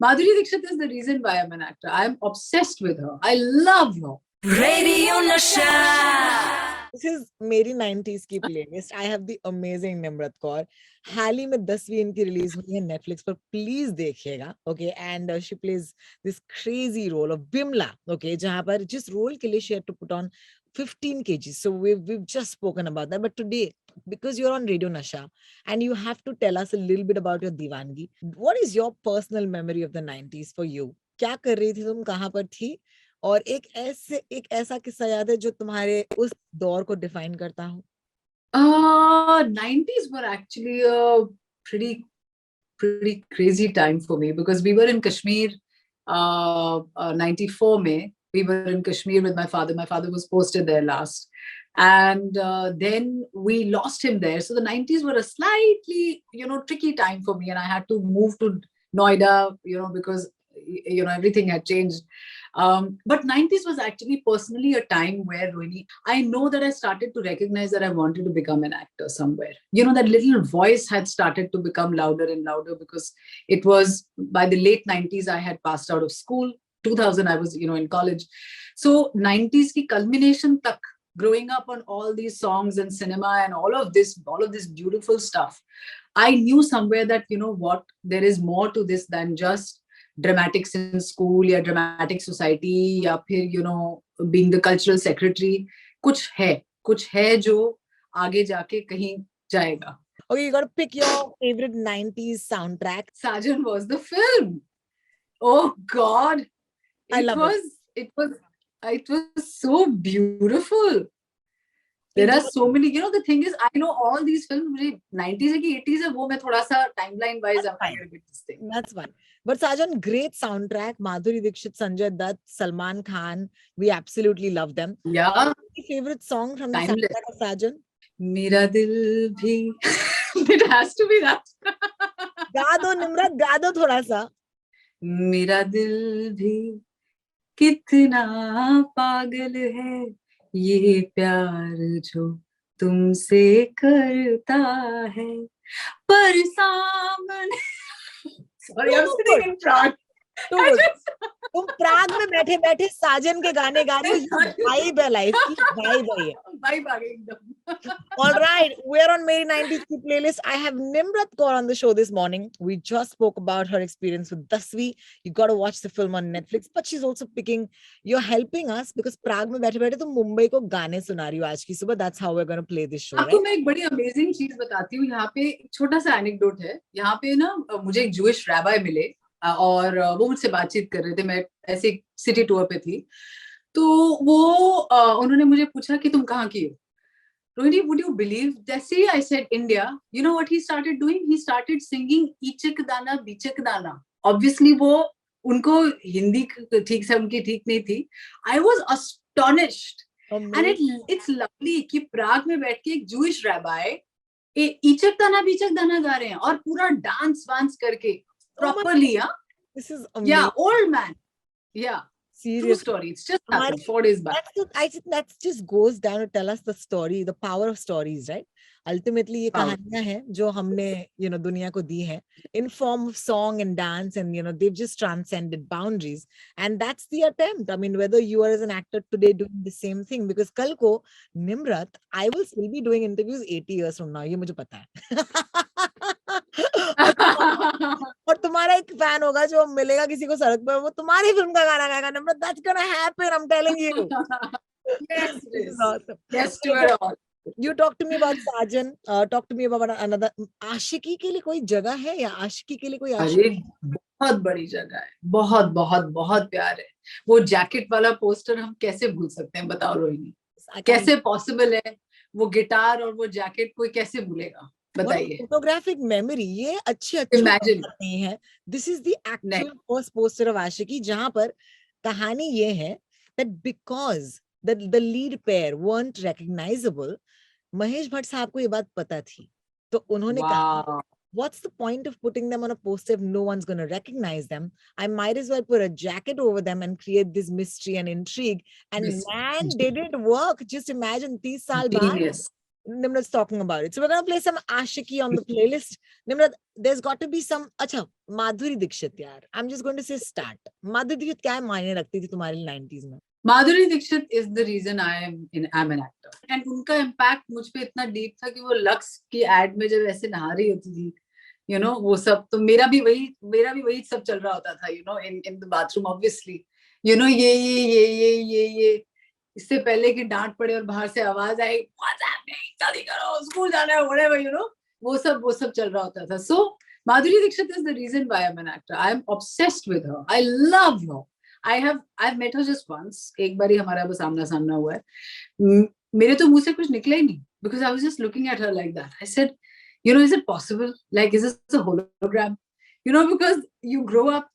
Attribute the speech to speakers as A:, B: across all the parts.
A: Madhuri Dixit is the reason why I'm an actor. I'm obsessed with her. I love her. Radio
B: Nasha. This is Meri 90s की playlist. I have the amazing Nimrat Kaur. हाल ही में 10वीं इनकी release हुई है Netflix पर, please देखिएगा. Okay, and she plays this crazy role of Bimla. Okay, जहाँ पर जिस रोल के लिए she had to put on 15 kgs. So we've just spoken about that. But today, because you're on Radio Nasha and you have to tell us a little bit about your Diwangi, what is your personal memory of the 90s for you? क्या कर रही थी तुम, कहाँ पर थी, और एक ऐसा किस्सा याद है जो तुम्हारे उस दौर को डिफाइन करता हो?
A: 90s were actually a pretty crazy time for me because we were in Kashmir. 94 May, we were in Kashmir with my father. My father was posted there last, and then we lost him there. So the 90s were a slightly, tricky time for me, and I had to move to Noida, because everything had changed. But 90s was actually personally a time where, Rohini, I know that I started to recognize that I wanted to become an actor somewhere. That little voice had started to become louder and louder because it was by the late 90s, I had passed out of school. 2000, I was, in college. So 90s ki culmination tak, growing up on all these songs and cinema and all of this beautiful stuff, I knew somewhere that, there is more to this than just dramatics in school या dramatic society या फिर being the cultural secretary. कुछ है जो आगे जाके कहीं जाएगा.
B: Okay, you got to pick your favorite 90s soundtrack.
A: Sajan was the film. Oh God, it was so beautiful. There are so many, the thing is, I know all these films, 90s and 80s, है, वो मैं थोड़ा सा timeline wise I'm a bit distinct.
B: That's fine. But Sajan, great soundtrack. Madhuri Dixit, Sanjay Dutt, Salman Khan, we absolutely love them.
A: Yeah.
B: What's your favorite song from the soundtrack of Sajan?
A: Mera dil bhi. It has to be that.
B: गा दो निम्रत, गा दो थोड़ा सा.
A: मेरा दिल भी कितना पागल है, ये प्यार जो तुमसे करता है, पर सामने. Sorry, I'm sitting in Prague.
B: तुम प्राग में बैठे बैठे साजन के गाने गा रहे हो. वाइब है लाइफ की, वाइब है ये.
A: वाइब आ गई एकदम.
B: All right, we're on Meri 90s की playlist. I have Nimrat Kaur on the show this morning. We just spoke about her experience with Dasvi. You got to watch the film on Netflix. But she's also you're helping us because प्राग में बैठे बैठे तुम मुंबई को गाने सुना रही हो आज की सुबह. That's how we're going to play this show.
A: आपको मैं एक बड़ी अमेजिंग चीज बताती हूँ. यहाँ पे एक छोटा सा एनेक्डोट है. यहाँ पे ना मुझे एक जूइश रैबाई मिले और वो मुझसे बातचीत कर रहे थे. मैं ऐसे सिटी टूर पे थी, तो वो उन्होंने मुझे पूछा कि तुम कहाँ की हो. Rohini, would you believe? Dasvi, I said India. You know what he started doing? He started singing Ichak Dana Bichak Dana. Obviously वो उनको हिंदी ठीक से उनकी ठीक नहीं थी. I was astonished. And it's lovely कि प्राग में बैठ के एक Jewish rabbi इचक दाना बिचक दाना गा रहे हैं और पूरा डांस वांस करके properly.
B: This is amazing.
A: Yeah, old man. Yeah.
B: Seriously.
A: True story. It's just happened 4 days back.
B: I think that just goes down to tell us the story, the power of stories, right? Ultimately, ये कहानियां हैं जो हमने, दुनिया को दी है in form of song and dance, and they've just transcended boundaries, and that's the attempt. I mean, whether you are as an actor today doing the same thing, because कल को Nimrat, I will still be doing interviews 80 years from now. ये मुझे पता है. और तुम्हारा एक fan होगा जो मिलेगा किसी को सड़क पर, वो तुम्हारी फिल्म का गाना गाएगा. Nimrat, that's gonna happen. I'm telling you.
A: Yes,
B: this is awesome.
A: Yes to it all.
B: You talk to me about Sajan. Talk to me about another. आशिकी के लिए कोई जगह है या आशिकी के लिए कोई आशिकी?
A: बहुत बड़ी जगह है. बहुत बहुत बहुत प्यार है. वो जैकेट वाला पोस्टर हम कैसे भूल सकते हैं, बताओ रोहिणी. कैसे पॉसिबल है? वो गिटार और वो जैकेट कोई कैसे भूलेगा, बताइए.
B: फोटोग्राफिक मेमोरी ये अच्छी नहीं है. This is the actual first poster of Aashiqui, जहां पर कहानी ये है that because the lead pair weren't recognizable, Mahesh Bhatt साहब को ये बात पता थी, तो उन्होंने कहा, what's the point of putting them on a poster if no one's going to recognize them? I might as well put a jacket over them and create this mystery and intrigue. And man, did it work? Just imagine 30 साल बाद Nimrat's talking about it. So we're going to play some Ashiki on the playlist. Nimrat, there's got to be some... अच्छा, Madhuri Dixit यार. I'm just going to say start. Madhuri Dixit क्या मायने रखती थी तुम्हारे 90s में?
A: Madhuri Dixit is the reason I'm an actor. And उनका impact मुझ पे इतना deep था कि वो लक्स की ad में जब ऐसे नहा रही होती थी, you know, वो सब तो मेरा भी वही सब चल रहा होता था, you know, in the bathroom obviously, you know, ये इससे पहले कि डांट पड़े और बाहर से आवाज आए, what's happening, जल्दी करो, स्कूल जाना है, whatever, you know, वो सब चल रहा होता था. So Madhuri Dixit is the reason why I'm an actor. I'm obsessed with her. I love her. I've met her just once. एक बारी हमारा बस आमना-सामना हुआ है. मेरे तो मुंह से कुछ निकला ही नहीं, because I was just looking at her like that. I said, you know, is it possible? Like, is this a hologram? You know, because you grow up,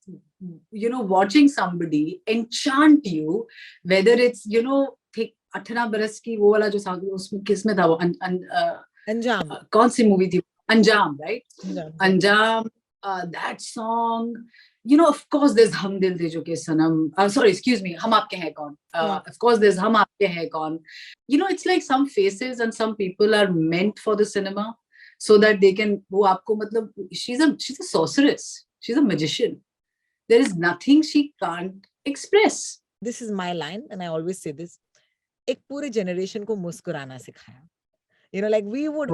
A: you know, watching somebody enchant you, whether it's, you know, 18 बरस की वो वाला जो song उसमें किसमें था वो
B: अंजाम.
A: कौन सी मूवी थी? अंजाम, right?
B: अंजाम.
A: That song. You know, of course, there's Hum Dil De Jo Ke Sanam. Sorry, excuse me. Hum Aapke Hai Kaun. Of course, there's Hum Aapke Hai Kaun. You know, it's like some faces and some people are meant for the cinema so that they can. वो आपको मतलब she's a sorceress. She's a magician. There is nothing she can't express.
B: This is my line, and I always say this. एक पूरे generation को मुस्कुराना सिखाया. You know, like we would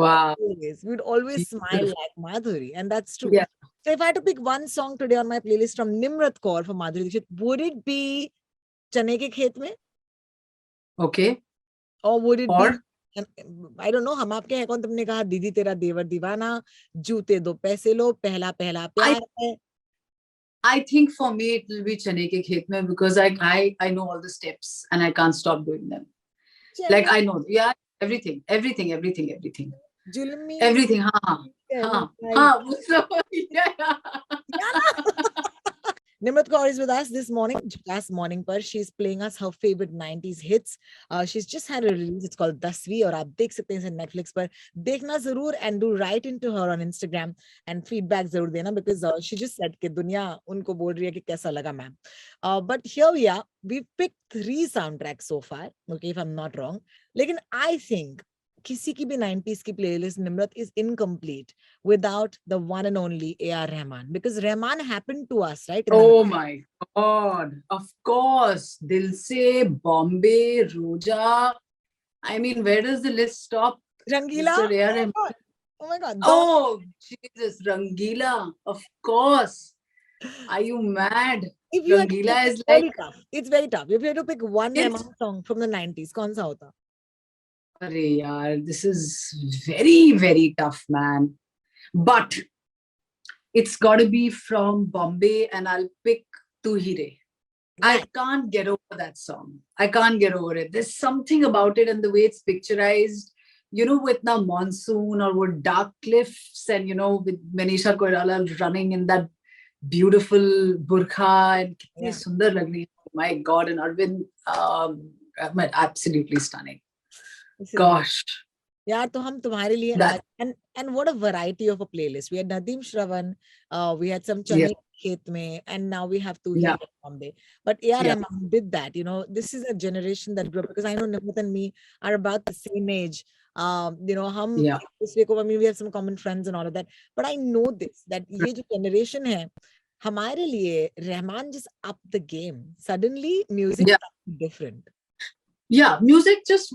B: always smile like Madhuri, and that's true.
A: Yeah.
B: So if I had to pick one song today on my playlist from Nimrat Kaur for Madhuri Dixit, would it be Channe Ke Khet Mein?
A: Okay.
B: Or would it be, I don't know, Hum Aapke Hai Kaun तुमने कहा, दीदी तेरा देवर दीवाना, जूते दो पैसे लो, पहला पहला प्यार है.
A: I think for me it will be Channe Ke Khet Mein, because I know all the steps and I can't stop doing them. Like I know, yeah, everything.
B: Julmi.
A: Everything,
B: Nimrat Kaur is with us this morning. Last morning पर she's playing us her favorite 90s hits. She's just had a release. It's called Dasvi, और आप देख सकते हैं इसे Netflix पर. देखना जरूर, and do write into her on Instagram and feedback जरूर देना, because she just said कि दुनिया उनको बोल रही है कि कैसा लगा ma'am. But here we are. We picked 3 soundtracks so far. Okay, if I'm not wrong. लेकिन I think किसी की भी 90s की playlist, Nimrat, is incomplete without the one and only A.R. Rahman, because Rahman happened to us, right?
A: Oh my God! Of course, Dil Se, Bombay, Roja. I mean, where does the list stop?
B: Rangila. Oh my God!
A: Oh Jesus, Rangila! Of course. Are you mad? Rangila is like
B: tough. It's very tough. If you had to pick one Rahman song from the 90s, कौन सा होता?
A: Arey yaar, this is very, very tough, man. But it's got to be from Bombay, and I'll pick Tu Hi Re. I can't get over that song. I can't get over it. There's something about it, and the way it's picturized, you know, with the monsoon or with dark cliffs, and, you know, with Manisha Koirala running in that beautiful burqa, and kitni sundar lag rahi hai. My God, and Arvind, absolutely stunning. Gosh.
B: Yeah, तो हम तुम्हारे लिए, and what a variety of a playlist. We had Nadeem Shravan, we had some Channe Khet Mein, and now we have Tu Hi Re Bombay. But A.R. Rahman did that. You know, this is a generation that grew up, because I know Nimrat and me are about the same age. You know, I mean, we have some common friends and all of that. But I know this, that ये जो generation है, हमारे लिए Rahman just upped the game. Suddenly, music is different.
A: Yeah, music just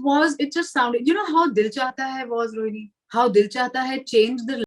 A: sounded, you know how Dil Chahta Hai was, Rohini? How Dil Chahta Hai changed the